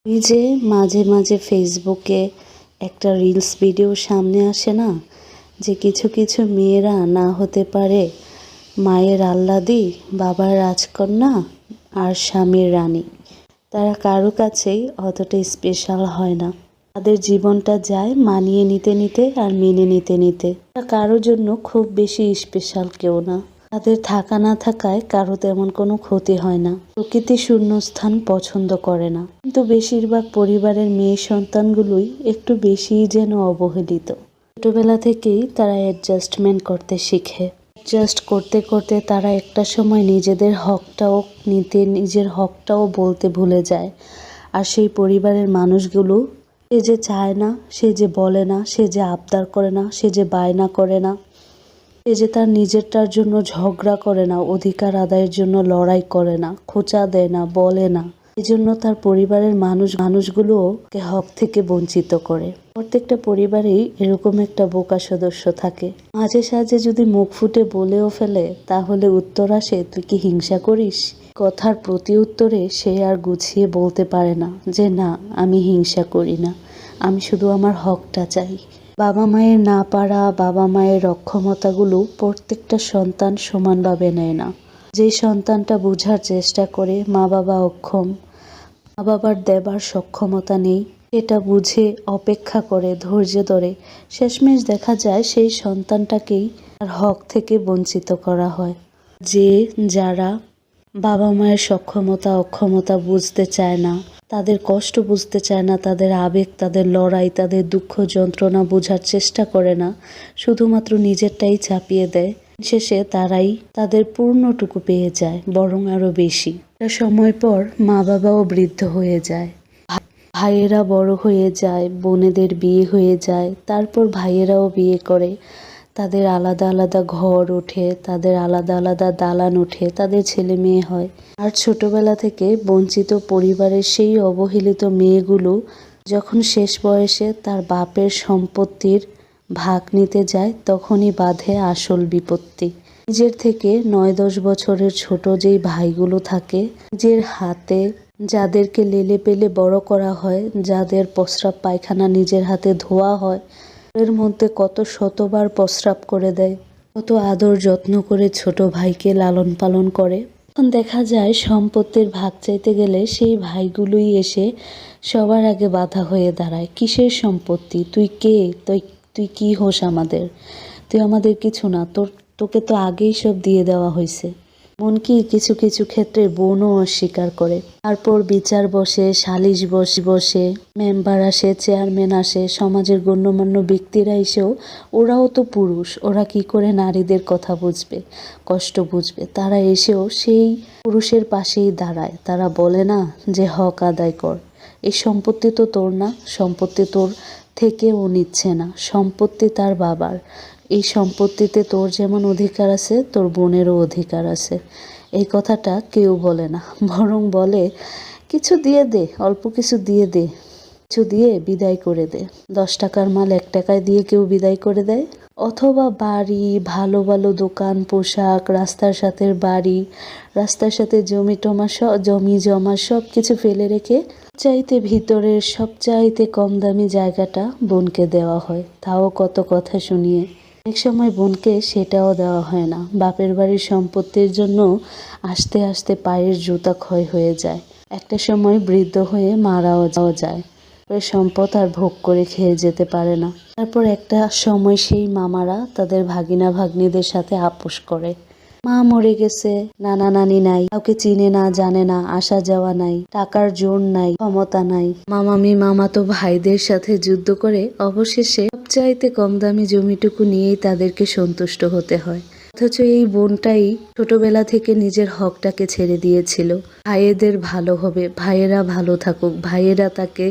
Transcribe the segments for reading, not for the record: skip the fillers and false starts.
এই যে মাঝে মাঝে ফেসবুকে একটা রিলস ভিডিও সামনে আসে না, যে কিছু কিছু মেয়েরা না হতে পারে মায়ের আহ্লাদি, বাবার রাজকন্যা আর স্বামীর রানী। তারা কারো কাছেই অতটা স্পেশাল হয় না। তাদের জীবনটা যায় মানিয়ে নিতে নিতে আর মেনে নিতে নিতে। তারা কারোর জন্য খুব বেশি স্পেশাল কেউ না। তাদের থাকা না থাকায় কারো তেমন কোনো ক্ষতি হয় না। প্রকৃতি শূন্যস্থান পছন্দ করে না, কিন্তু বেশিরভাগ পরিবারের মেয়ে সন্তানগুলোই একটু বেশিই যেন অবহেলিত। ছোটবেলা থেকেই তারা অ্যাডজাস্টমেন্ট করতে শিখে। অ্যাডজাস্ট করতে করতে তারা একটা সময় নিজেদের হকটাও নিতে, নিজের হকটাও বলতে ভুলে যায়। আর সেই পরিবারের মানুষগুলো, সে যে চায় না, সে যে বলে না, সে যে আবদার করে না, সে যে বায়না করে না, সে যে তার নিজেরটার জন্য ঝগড়া করে না, অধিকার আদায়ের জন্য লড়াই করে না, খোঁচা দেয় না, বলে না, এজন্য তার পরিবারের মানুষগুলোকে হক থেকে বঞ্চিত করে। প্রত্যেকটা পরিবারেই এরকম একটা বোকা সদস্য থাকে। মাঝে সাঝে যদি মুখ ফুটে বলেও ফেলে, তাহলে উত্তর আসে, তুই কি হিংসা করিস? কথার প্রতি উত্তরে সে আর গুছিয়ে বলতে পারে না যে না, আমি হিংসা করি না, আমি শুধু আমার হকটা চাই। বাবা মায়ের না পারা, বাবা মায়ের অক্ষমতাগুলো প্রত্যেকটা সন্তান সমানভাবে নেয় না। যেই সন্তানটা বোঝার চেষ্টা করে মা বাবা অক্ষম, মা বাবার দেবার সক্ষমতা নেই, এটা বুঝে অপেক্ষা করে, ধৈর্য ধরে, শেষমেশ দেখা যায় সেই সন্তানটাকেই তার হক থেকে বঞ্চিত করা হয়। যারা বাবা মায়ের সক্ষমতা অক্ষমতা বুঝতে চায় না, তাদের কষ্ট বুঝতে চায় না, তাদের আবেগ, তাদের লড়াই, তাদের দুঃখ যন্ত্রণা বোঝার চেষ্টা করে না, শুধুমাত্র নিজেরটাই চাপিয়ে দেয়, শেষে তারাই তাদের পূর্ণটুকু পেয়ে যায়, বরং আরো বেশি। একটা সময় পর মা বাবাও বৃদ্ধ হয়ে যায়, ভাইয়েরা বড় হয়ে যায়, বোনেদের বিয়ে হয়ে যায়, তারপর ভাইয়েরাও বিয়ে করে, তাদের আলাদা আলাদা ঘর ওঠে, তাদের আলাদা আলাদা দালান ওঠে, তাদের ছেলে মেয়ে হয়। আর ছোটবেলা থেকে বঞ্চিত পরিবারের সেই অবহেলিত মেয়েগুলো যখন শেষ বয়সে তার বাপের সম্পত্তির ভাগ নিতে যায়, তখনই বাধে আসল বিপত্তি। নিজের থেকে 9-10 বছরের ছোট যেই ভাইগুলো থাকে, নিজের হাতে যাদেরকে লেলে পেলে বড় করা হয়, যাদের প্রস্রাব পায়খানা নিজের হাতে ধোয়া হয়, এর মধ্যে কত শতবার প্রস্রাব করে দেয়, কত আদর যত্ন করে ছোট ভাইকে লালন পালন করে। তখন দেখা যায় সম্পত্তির ভাগ চাইতে গেলে সেই ভাইগুলোই এসে সবার আগে বাধা হয়ে দাঁড়ায়। কিসের সম্পত্তি? তুই কে? তুই কি হোস আমাদের? তুই আমাদের কিছু না, তোকে তো আগেই সব দিয়ে দেওয়া হয়েছে। এমনকি কিছু কিছু ক্ষেত্রে বোনও অস্বীকার করে। তারপর বিচার বসে, সালিশ বসে, মেম্বার আসে, চেয়ারম্যান আসে, সমাজের গণ্যমান্য ব্যক্তিরা এসেও, ওরাও তো পুরুষ, ওরা কি করে নারীদের কথা বুঝবে, কষ্ট বুঝবে? তারা এসেও সেই পুরুষের পাশেই দাঁড়ায়। তারা বলে না যে হক আদায় কর, এই সম্পত্তি তো তোর না, সম্পত্তি তোর থেকে ও নিচ্ছে না, সম্পত্তি তার বাবার, এই সম্পত্তিতে তোর যেমন অধিকার আছে, তোর বোনেরও অধিকার আছে। এই কথাটা কেউ বলে না, বরং বলে কিছু দিয়ে দে, অল্প কিছু দিয়ে দে, কিছু দিয়ে বিদায় করে দে। 10 টাকার মাল 1 টাকায় দিয়ে কেউ বিদায় করে দেয়? অথবা বাড়ি, ভালো ভালো দোকান, পোশাক, রাস্তার সাথে বাড়ি, রাস্তার সাথে জমি জমা সব কিছু ফেলে রেখে চাইতে ভিতরের সবচাইতে কম দামি জায়গাটা বোনকে দেওয়া হয়, তাও কত কথা শুনিয়ে। অনেক সময় বোনকে সেটাও দেওয়া হয় না। বাপের বাড়ির সম্পত্তির জন্য আস্তে আস্তে পায়ের জুতা ক্ষয় হয়ে যায়, একটা সময় বৃদ্ধ হয়ে মারাও যায়, সম্পদ আর ভোগ করে খেয়ে যেতে পারে না। তারপর একটা সময় সেই মামারা তাদের ভাগিনা ভাগ্নিদের সাথে আপোষ করে। মা মরে গেছে, নানা নানি নাই, কাউকে চিনে না জানে না, আসা যাওয়া নাই, টাকার জোর নাই, ক্ষমতা নাই। মামাতো ভাইদের সাথে যুদ্ধ করে অবশেষে সবচাইতে কম দামি জমিটুকু নিয়েই তাদেরকে সন্তুষ্ট হতে হয়। অথচ এই বোনটাই ছোটবেলা থেকে নিজের হকটাকে ছেড়ে দিয়েছিল। ভাইয়েদের ভালো হবে, ভাইয়েরা ভালো থাকুক, ভাইয়েরা তাকে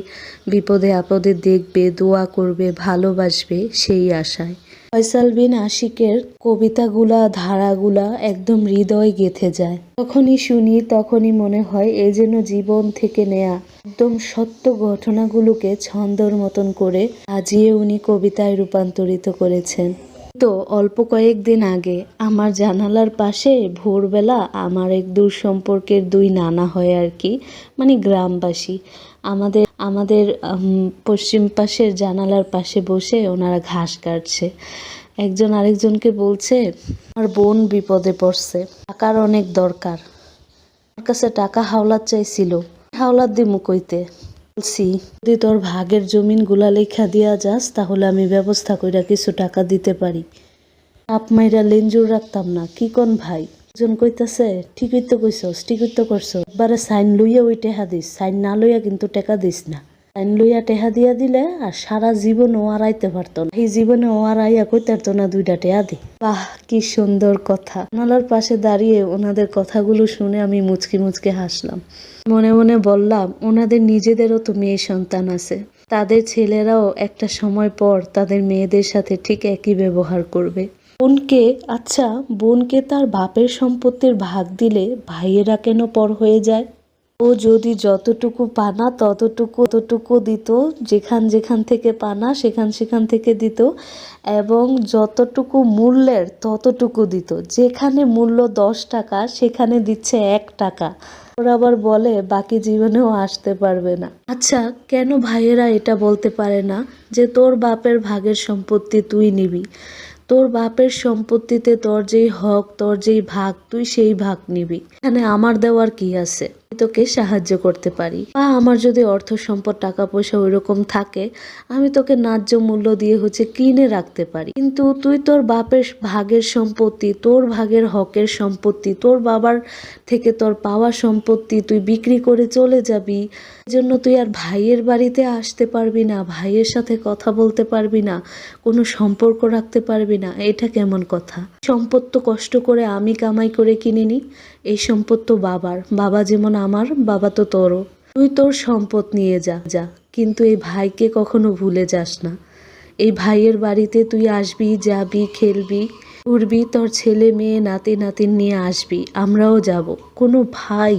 বিপদে আপদে দেখবে, দোয়া করবে, ভালোবাসবে, সেই আশায়। ফয়সাল বিন আশিকের কবিতাগুলা, ধারাগুলা একদম হৃদয় গেঁথে যায়। তখনই শুনি, তখনই মনে হয় এ যেন জীবন থেকে নেয়া একদম সত্য ঘটনাগুলোকে ছন্দর মতন করে সাজিয়ে উনি কবিতায় রূপান্তরিত করেছেন। তো অল্প কয়েকদিন আগে আমার জানালার পাশে ভোরবেলা আমার এক দূর সম্পর্কের 2 নানা হয় আর কি, মানে গ্রামবাসী, আমাদের আমাদের পশ্চিম পাশের জানালার পাশে বসে ওনারা ঘাস কাটছে। একজন আরেকজনকে বলছে, আমার বোন বিপদে পড়ছে, টাকার অনেক দরকার, আমার কাছে টাকা হাওলাত চাইছিল, হাওলাত দিমু কইতে। বলছি, যদি তোর ভাগের জমিনগুলা লেখা দিয়া যাস তাহলে আমি ব্যবস্থা কইরা কিছু টাকা দিতে পারি। আপ মাইরা লেঞ্জুর রাখতাম না, কি কোন ভাই? একজন কইতাছে, ঠিকই তো কইছস, ঠিকই তো করছস, একবারে সাইন লইয়া ওই টেহা দিস, সাইন না লইয়া কিন্তু টাকা দিস না। সাইন লইয়া টেহা দিয়া দিলে আর সারা জীবন ও আর আইতে পারতো না, এই জীবনে ও আর আইয়া কইতারতো না 2টা টেহা দি। বাহ, কি সুন্দর কথা। জানালার পাশে দাঁড়িয়ে ওনাদের কথাগুলো শুনে আমি মুচকি মুচকি হাসলাম। মনে মনে বললাম, ওনাদের নিজেদেরও তো মেয়ে সন্তান আছে, তাদের ছেলেরাও একটা সময় পর তাদের মেয়েদের সাথে ঠিক একই ব্যবহার করবে। বোনকে তার বাপের সম্পত্তির ভাগ দিলে ভাইয়েরা কেন পর হয়ে যায়? ও যদি যতটুকু পানা ততটুকু দিত, যেখান থেকে পানা সেখান থেকে দিত, এবং যতটুকু মূল্যের ততটুকু দিত। যেখানে মূল্য 10 টাকা সেখানে দিচ্ছে 1 টাকা। ওরা আবার বলে বাকি জীবনেও আসতে পারবে না। আচ্ছা, কেন ভাইয়েরা এটা বলতে পারে না যে তোর বাপের ভাগের সম্পত্তি তুই নিবি, তোর বাপের সম্পত্তিতে তোর যেই হক, তোর যেই ভাগ, তুই সেই ভাগ নিবি, এখানে আমার দেওয়ার কি আছে? তোকে সাহায্য করতে পারি, বা আমার যদি অর্থ সম্পদ টাকা পয়সা ওইরকম থাকে আমি তোকে ন্যায্য মূল্য দিয়ে কিনে রাখতে পারি, কিন্তু তুই তোর বাপের ভাগের সম্পত্তি, তোর ভাগের হকের সম্পত্তি, তোর বাবার থেকে তোর পাওয়া সম্পত্তি তুই বিক্রি করে চলে যাবি। এজন্য তুই আর ভাইয়ের বাড়িতে আসতে পারবি না, ভাইয়ের সাথে কথা বলতে পারবি না, কোনো সম্পর্ক রাখতে পারবি না। এটা কেমন কথা? সম্পদ তো কষ্ট করে আমি কামাই করে কিনে নি, এই সম্পদ তো বাবার, বাবা যেমন আমার, বাবা তো তোরও। তুই তোর সম্পদ নিয়ে যা, কিন্তু এই ভাইকে কখনো ভুলে যাস না। এই ভাইয়ের বাড়িতে তুই আসবি, যাবি, খেলবি, ঘুরবি, তোর ছেলে মেয়ে নাতি নাতিন নিয়ে আসবি, আমরাও যাব। কোনো ভাই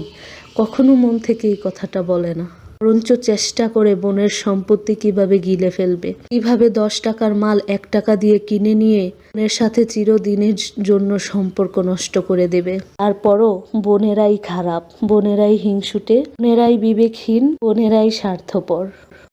কখনো মন থেকে এই কথাটা বলে না, বরঞ্চ চেষ্টা করে বোনের সম্পত্তি কিভাবে গিলে ফেলবে, কিভাবে 10 টাকার মাল 1 টাকা দিয়ে কিনে নিয়ে বোনের সাথে চিরদিনের জন্য সম্পর্ক নষ্ট করে দেবে। তারপরও বোনেরাই খারাপ, বোনেরাই হিংসুটে, বোনেরাই বিবেকহীন, বোনেরাই স্বার্থপর।